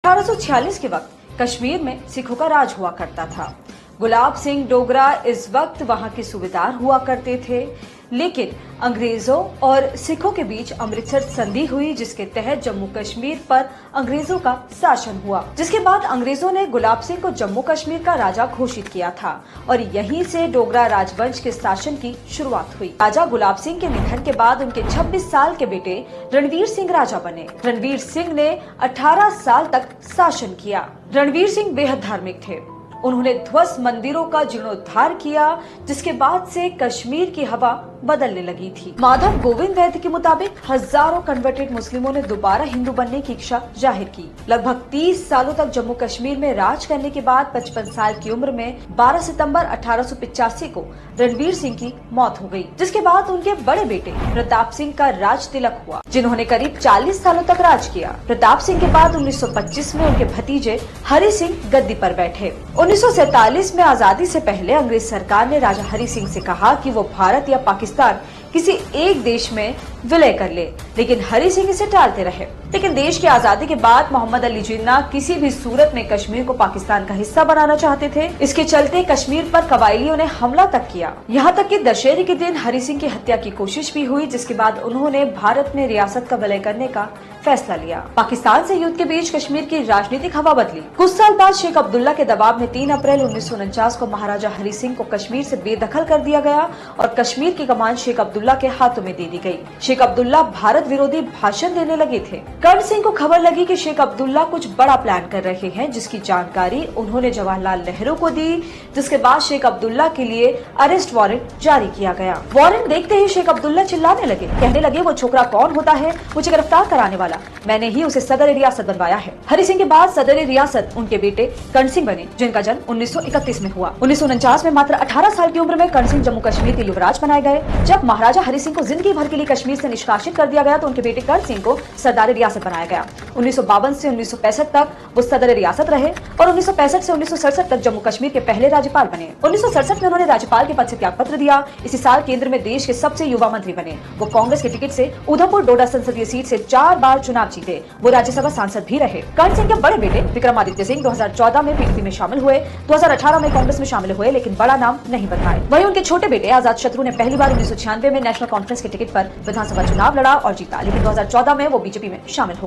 1846 के वक्त कश्मीर में सिखों का राज हुआ करता था। गुलाब सिंह डोगरा इस वक्त वहां के सूबेदार हुआ करते थे, लेकिन अंग्रेजों और सिखों के बीच अमृतसर संधि हुई, जिसके तहत जम्मू कश्मीर पर अंग्रेजों का शासन हुआ। जिसके बाद अंग्रेजों ने गुलाब सिंह को जम्मू कश्मीर का राजा घोषित किया था और यहीं से डोगरा राजवंश के शासन की शुरुआत हुई। राजा गुलाब सिंह के निधन के बाद उनके 26 साल के बेटे रणवीर सिंह राजा बने। रणवीर सिंह ने 18 साल तक शासन किया। रणवीर सिंह बेहद धार्मिक थे। उन्होंने ध्वस्त मंदिरों का जीर्णोद्धार किया, जिसके बाद से कश्मीर की हवा बदलने लगी थी। माधव गोविंद वैद्य के मुताबिक हजारों कन्वर्टेड मुस्लिमों ने दोबारा हिंदू बनने की इच्छा जाहिर की। लगभग 30 सालों तक जम्मू कश्मीर में राज करने के बाद 55 साल की उम्र में 12 सितंबर 1885 को रणवीर सिंह की मौत हो गई, जिसके बाद उनके बड़े बेटे प्रताप सिंह का राज तिलक हुआ, जिन्होंने करीब 40 सालों तक राज किया। प्रताप सिंह के बाद 1925 में उनके भतीजे हरि सिंह गद्दी पर बैठे। 1947 में आजादी से पहले अंग्रेज सरकार ने राजा हरि सिंह से कहा कि वो भारत या पाकिस्तान किसी एक देश में विलय कर ले, लेकिन हरि सिंह इसे टालते रहे। लेकिन देश की आजादी के बाद मोहम्मद अली जिन्ना किसी भी सूरत में कश्मीर को पाकिस्तान का हिस्सा बनाना चाहते थे। इसके चलते कश्मीर पर कबायलियों ने हमला तक किया। यहाँ तक कि दशहरे के दिन हरि सिंह की हत्या की कोशिश भी हुई, जिसके बाद उन्होंने भारत में रियासत का विलय करने का फैसला लिया। पाकिस्तान से युद्ध के बीच कश्मीर की राजनीतिक हवा बदली। कुछ साल बाद शेख अब्दुल्ला के दबाव में 3 अप्रैल 1949 को महाराजा हरि सिंह को कश्मीर से बेदखल कर दिया गया और कश्मीर की कमान शेख अब्दुल्ला के हाथों में दे दी गई। शेख अब्दुल्ला भारत विरोधी भाषण देने लगे थे। कर्ण सिंह को खबर लगी कि शेख अब्दुल्ला कुछ बड़ा प्लान कर रहे हैं, जिसकी जानकारी उन्होंने जवाहरलाल नेहरू को दी, जिसके बाद शेख अब्दुल्ला के लिए अरेस्ट वारंट जारी किया गया। वारंट देखते ही शेख अब्दुल्ला चिल्लाने लगे, कहने लगे वो छोकरा कौन होता है मुझे गिरफ्तार कराने वाला, मैंने ही उसे सदर रियासत बनवाया है। हरि सिंह के बाद सदर रियासत उनके बेटे कर्ण सिंह बने, जिनका जन्म 1931 में हुआ। 1949 में मात्र 18 साल की उम्र में कर्ण सिंह जम्मू कश्मीर के युवराज बनाए गए। जब महाराजा हरि सिंह को जिंदगी भर के लिए कश्मीर से निष्कासित कर दिया गया तो उनके बेटे कर्ण सिंह को सरदार रियासत बनाया गया। 1952 से 1965 तक वो सदर रियासत रहे और 1965 से 1967 तक जम्मू कश्मीर के पहले राज्यपाल बने। 1967 में उन्होंने राज्यपाल के पद से त्याग पत्र दिया। इसी साल केंद्र में देश के सबसे युवा मंत्री बने। वो कांग्रेस के टिकट से उधमपुर डोडा संसदीय सीट से 4 बार चुनाव जीते। वो राज्यसभा सांसद भी रहे। कर्ण सिंह के बड़े बेटे विक्रमादित्य सिंह 2014 में पीडीपी में शामिल हुए, 2018 में कांग्रेस में शामिल हुए, लेकिन बड़ा नाम नहीं बन पाए। वहीं उनके छोटे बेटे आजाद शत्रु ने पहली बार 1996 में नेशनल कॉन्फ्रेंस के टिकट पर विधानसभा चुनाव लड़ा और जीता, लेकिन 2014 में वो बीजेपी में शामिल हो